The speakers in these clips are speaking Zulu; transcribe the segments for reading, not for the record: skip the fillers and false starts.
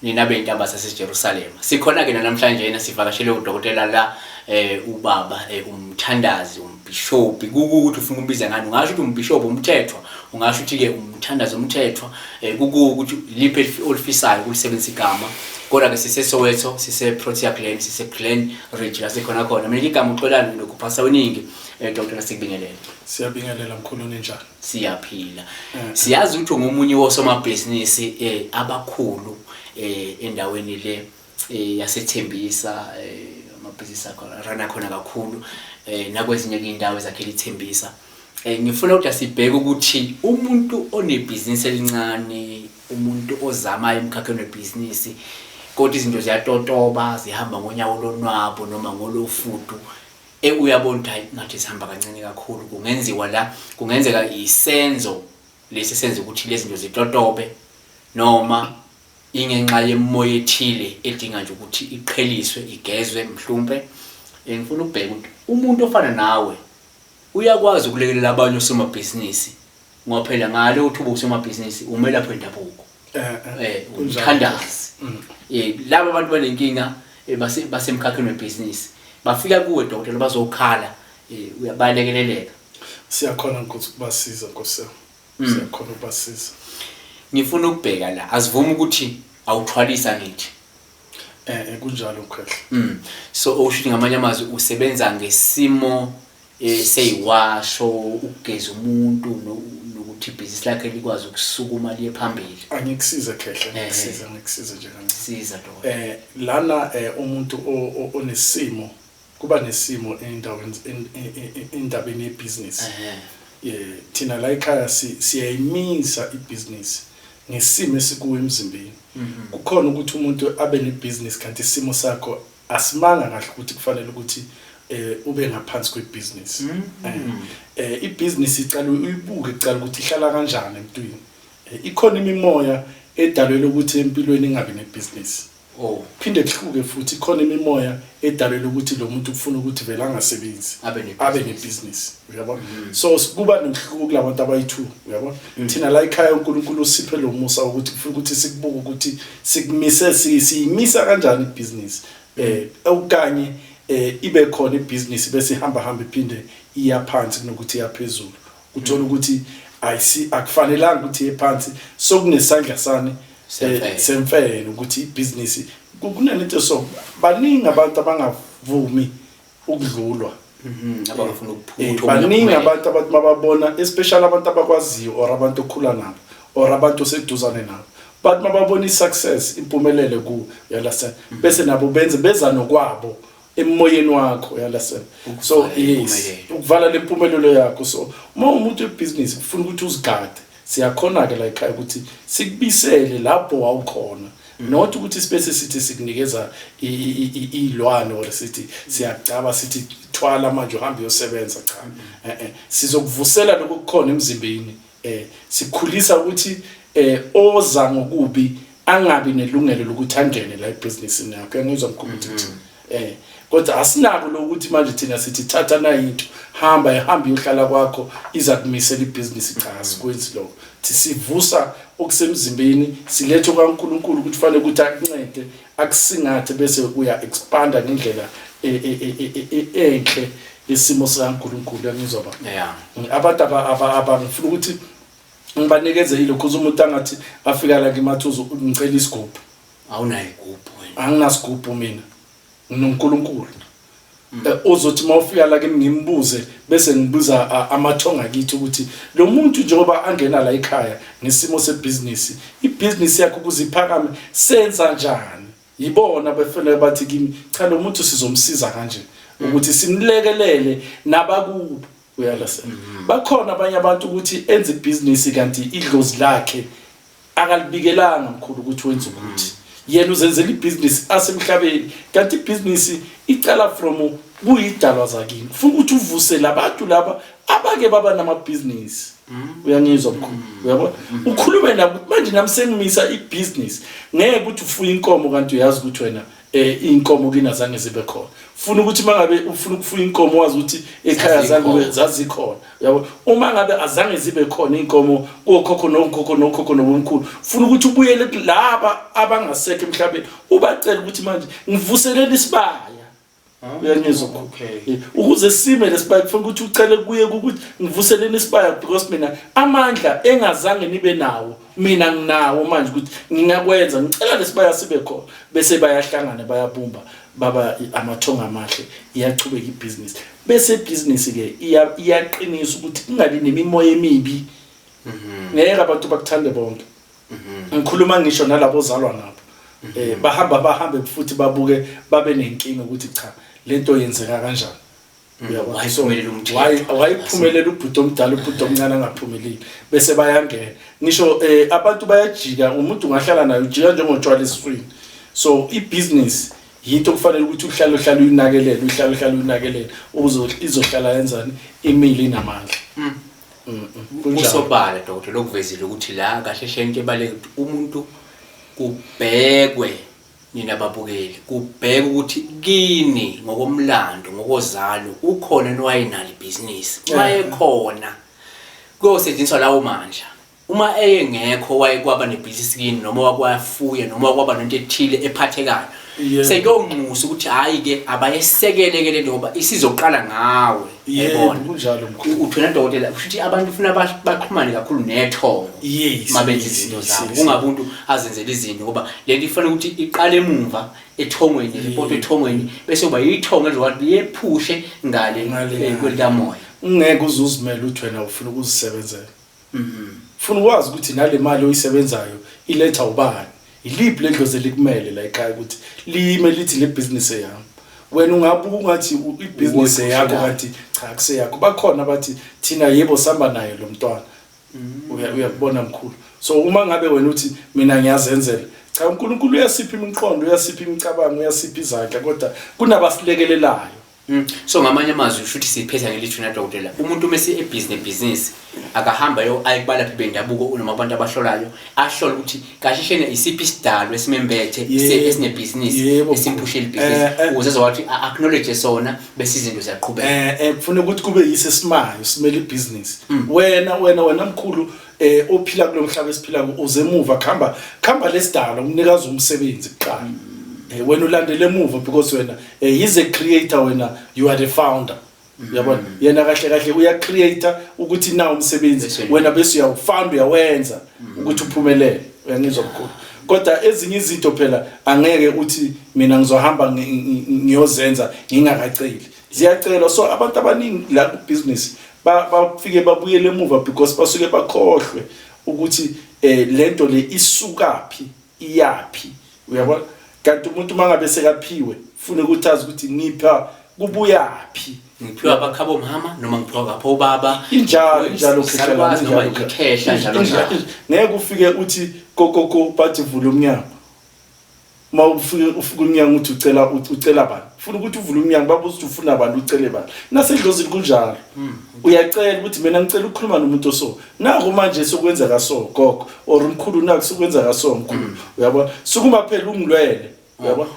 nina bey'ntaba saseJerusalem. Sikhona ke namhlanje yena sivakashele udokotela la ubaba umthandazi umbishop kukuthi ufuna umbiza ngani ungasho ukuthi umbishop umthethwa ungasho ukuthi ke umthandazi umthethwa kukuthi liphi olifisayo kulisebenzisa igama kodwa ke siseSoweto sise Protea Glen sise Glen Ridge la sikhona khona mina igama uxolani nokuphasa weningi Dr. Sikubingelele. Siyabingelela mkhulu ninjani? Siyaphila. Siyazi ukuthi ngomunye wosomabhizinisi abakhulu endaweni le yasethembisa amabhizinisi akho rana khona kakhulu nakwezinye indawo ezakhela ithembisa. Ngifuna ukuthi asibheke ukuthi umuntu onebhizinisi elincane umuntu ozama emkhakheni webhizinisi kodwa izinto ziyatotoba zihamba ngonyawo lonwabo noma ngolofudu uyabona ukuthi ngathi sihamba kancane kakhulu kungenziwa la kungenzeka isenzo lesi senze ukuthi lezi zinto zitotobe noma ingenxa yemoya ethile edinga nje ukuthi iqheliswe igezwe mhlumbe. Ngifuna ukubheka ukuthi umuntu ofana nawe uyakwazi ukulekelela abanye osomabhizinisi ngoba phela ngale uthuba usomabhizinisi umelaphi wendabuko uthandazi laba abantu banenkinga basemkhakheni webhizinisi bafika kuwe dokotela bazokhala uyabalekeleleka. Siyakhona ukuthi kubasiza Nkosi. Siyakhona ukubasiza. Ngifuna ukubheka la asivuma ukuthi awuthwalisa ngithi kunjalo mkhehla. So usho ngamanye amazwi usebenza ngesimo seyiwasho ukugeza umuntu nokuthi ibhizinisi lakhe likwazi ukusukuma liye phambili. Angikusiza khehla ngikusiza nje kancane. Siza dokotela. Lana umuntu onesimo kuba nesimo endaweni endabeni yebusiness. Thina la ekhaya siyayimisa ibusiness ngesimo esikuwe emzimbeni. Kukhona ukuthi umuntu abe nebusiness kanti isimo sakho asimanga kahle ukuthi kufanele ukuthi ube ngaphansi kwebusiness. Ibusiness icala uyibuke icala ukuthi ihlala kanjani emntwini. Ikhona imimoya edalelwe ukuthi empilweni ingabe nebusiness. Phinde kuhluke futhi ikhona imimoya edalelwe ukuthi lo muntu ufuna ukuthi vela angasebenzi abe nebusiness. Uyabona? So kuba nohluko kulabantu abayi2. Uyabona? Thina la ekhaya uNkulunkulu usiphe lo musa ukuthi ufuna ukuthi sikubuke ukuthi sikumise siyimisa kanjani ibusiness. Okanye ibe khona ibusiness bese hamba iphinde iya phansi kunokuthi iyaphezulu. Uthola ukuthi akufanelanga ukuthi ephansi sokunesandla sane semfene ukuthi ibusiness kunento so baningi abantu abangavumi ukudlulwa abafuna ukuphutha baningi abantu mababona especially abantu abakwaziyo or abantu okhula nabo or abantu oseduzane nabo but mababona isuccess impumelelo ku yalasa bese nabo beza nokwabo emoyeni wakho yalasa so yes ukuvala lempumelelo yakho so uma umuntu webusiness ufuna ukuthi uzigade siyakhona ke la ekhaya ukuthi sikubisele lapho wawukhona not ukuthi space sithi sikunikeza ilwane or sithi siyacaba sithi thwala manje uhambe uyosebenza cha sizokuvusela lokukhona emzimbeni sikhulisa ukuthi oza ngokubi angabi nelungelo lokuthi angene la ebusinessini yakho ngizwa mkhulu ukuthi kodwa asinako lokuthi manje thina sithi thatha na into hamba uyohlala kwakho iza kumisela ibusiness cha sikwenzi lokho sivusa okusemzimbeni silethe kwaNkulunkulu ukuthi fanele ukuthi akuncede akusingathe bese uya expanda ngendlela enhle isimo sikaNkulunkulu yangizwa ba abantu abangifuna ukuthi ngibanikeze ilokho umuntu angathi afika la ngimathuzo ngicela isigubhu awunayo igubhu wena anginasigubhu mina noNkulunkulu ozothi mawufika la kimi ngimbuze bese ngibuza amathonga kithi ukuthi lo muntu njengoba angena la ekhaya nesimo sebusiness ibusiness yakho kuziphakame senza kanjani yibona befanele bathi kimi cha lo muntu sizomsiza kanje ukuthi simlekelele nabakubo uyalasa bakhona abanye abantu ukuthi enze ibusiness kanti idlozi lakhe akalibikelanga mkhulu ukuthi wenza ukuthi yena uzenzela ibusiness asemhlabeni kanti ibusiness icala from kuyidalwa zakini ufuna ukuthi uvuse labantu laba abake baba namabhizinisi uyangizwa mkhulu uyabona ukhulume nabo manje nami sengimisa ibusiness ngeke ukuthi ufuye inkomo kanti uyazi ukuthi wena inkomo kinazange zibe khona ufuna ukuthi mangabe ufuna ukufuya inkomo wazi ukuthi ekhaya zakho zazikhona yabo uma ngabe azange zibe khona inkomo kokhokho nokhokho nobomkhulu ufuna ukuthi ubuyele laba abangasekho emhlabeni ubacela ukuthi manje ngivuselele isibaya uyangizwa okay ukuze sime lesibaya kufanele ukuthi ucele kuye ukuthi ngivuselele isibaya because mina amandla engazange nibe nawo mina nginawo manje ukuthi ngingakwenza ngicela lesibaya sibe khona bese bayahlangana bayabumba baba amathonga amahle iyachubeka ibusiness bese business ke iyaqinisa ukuthi kungabi nemimoya emibi ngeke abantu bakuthande bonke ngikhuluma ngisho nalabo zalwa nabo bahambe futhi babuke babe nenkinga ukuthi cha lento yenzeka kanjani wayiphumelela ubhuti omdala ubhuti omncane angaphumeleli bese bayangena ngisho abantu bayajika umuntu ungahlala nayo ujika njengotshwala esifrini so ibusiness yinto kufanele ukuthi uhlale unakelele ukuze izohlala yenzani imili namandla kusobala doctor lokuvezile ukuthi la kahle shente ebaleke umuntu kubhekwe nina babukeli kubheka ukuthi kini ngokomlando ngokozalo ukhona nowayinali business wayekhona kuyosetshenziswa lawo manje uma engekho wayekwaba nebusiness kini noma wakwafuya noma wakwaba nento ethile ephathekayo sekuyonqusa ukuthi hayi ke abayesekele ke lento ngoba isizoqala ngawe yebona kunjalo mkhulu uthena dokotela futhi abantu ufuna baxhumane kakhulu nethongo mabenza izinto zabo kungabuntu azenzele izinto ngoba lento ifanele ukuthi iqale emuva ethongweni report ethongweni bese kuba yithongo ezokwathi liyephushe ngale kwelikamoya ungeke uzuzimela uthi wena ufuna ukuzisebenzela ufuna ukwazi ukuthi nale mali oyisebenzayo iletha ubani iliphi ledloze likumele la ekhaya ukuthi lime lithi le business yami wena ungabuka ungathi ibusiness yakho kanti cha kuseyakho bakhona bathi thina yebo samba naye lo mntwana uyakubona mkhulu so uma ngabe wena uthi mina ngiyazenzela cha uNkulunkulu uyasipha imiqondo uyasipha imicabango uyasipha izakhe kodwa kunabasilekelelayo so ngamanye amazwi ushuthi siphetha ngelithi na dokotela umuntu mase business akahamba ayibala phi bendabuko noma abantu abahlolayo ahlola ukuthi kashishene isiphi isidalo esimembethe esine business esimphushela business ukuze zowathi acknowledge sona bese izinto ziyaqhubeka kufanele ukuthi kube yisesimayo simele ibusiness wena mkhulu ophila kulomhlaba esiphila uzemuva khamba lesidalo umnikazi umsebenzi kuqala when ulandele emuva because wena is a creator wena you are the founder yabona yena kahle uya creator ukuthi na umsebenzi wena bese uyawufunda uyawenza ukuthi uphumelele uyangizwa mkhulu kodwa ezinye izinto phela angeke uthi mina ngizohamba ngiyozenza ngingakaceli ziyacela so abantu abaningi la ku business bafike babuyele emuva because basuke bakhohlwe ukuthi lento le isukaphi iyapi uyabona kanti umuntu mangabe sekaphiwe ufuna ukuthi azi ukuthi ngipha kubuyapi ngiphiwa abakhabo mama noma ngiphiwa kapho baba injalo khehla noma ikhehla njalo ngeke ufike uthi kokoko bathi vula umnyango mawufike umnyango uthi ucela bani ufuna ukuthi uvule umnyango babuza ukuthi ufuna abantu ucele bani nasedlozini kunjalo uyacela ukuthi mina ngicela ukukhuluma nomuntu so naku manje sokwenza kaso gogo or umkhulu naku sokwenza kaso mkhulu uyabona sukuma phela ungilwele uyabona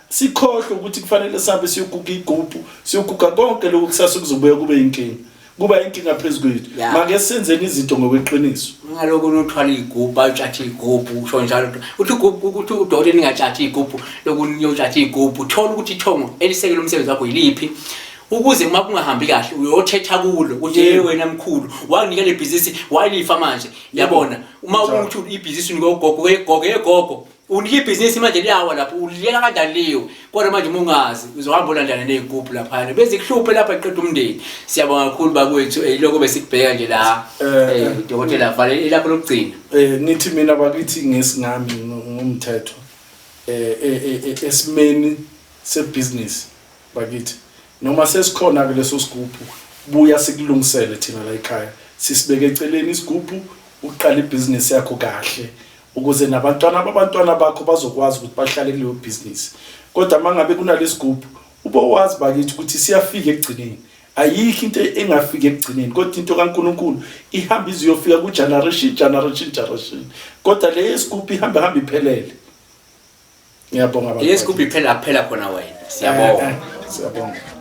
sikhohlwe ukuthi kufanele sabe siyokuka igubhu siyokuka konke lokho kusasa kuzobuya kube inkinga kuba inkinga phezulu make senzeni izinto ngokweqiniso ngaloko nothwala igubhu atshathi igubhu usho njalo uthi igubhu ukuthi udokotela ningatshathi igubhu lokunyotshathi igubhu thola ukuthi ithongo elisekela umsebenzi wakho yiliphi ukuze uma kungahambi kahle uyothetha kulo ukuthi wena mkhulu wanginika le business wayilifa manje yabona uma ukuthi ibusiness ngogogo unike ibusiness manje liyawa lapho uliyela kanjani kodwa manje mungazi uzohamba ulandana nezigubhu lapha bese kuhluphe lapha eqeda umndeni siyabonga kakhulu bakwethu lokho besikubheka nje la dokotela vale lapho lokugcina nithi mina bakithi ngesingami ngumthetho esimeni sebusiness bakithi noma sesikhona ke leso sigubhu buya sikulungisele thina la ekhaya sisibeke eceleni isigubhu uqala ibusiness yakho kahle ukuze abantwana bakho bazokwazi ukuthi bahlale kuleyo business kodwa mangabe kunalesigubhu ubowazi bakithi ukuthi siyafika ekugcineni ayikho into engafika ekugcineni kodwa into kaNkuluNkulu ihamba iziyofika ku generation kodwa le sigubhu ihamba iphelele ngiyabonga Yes kuphi phela khona wena. Siyabonga. Siyabonga.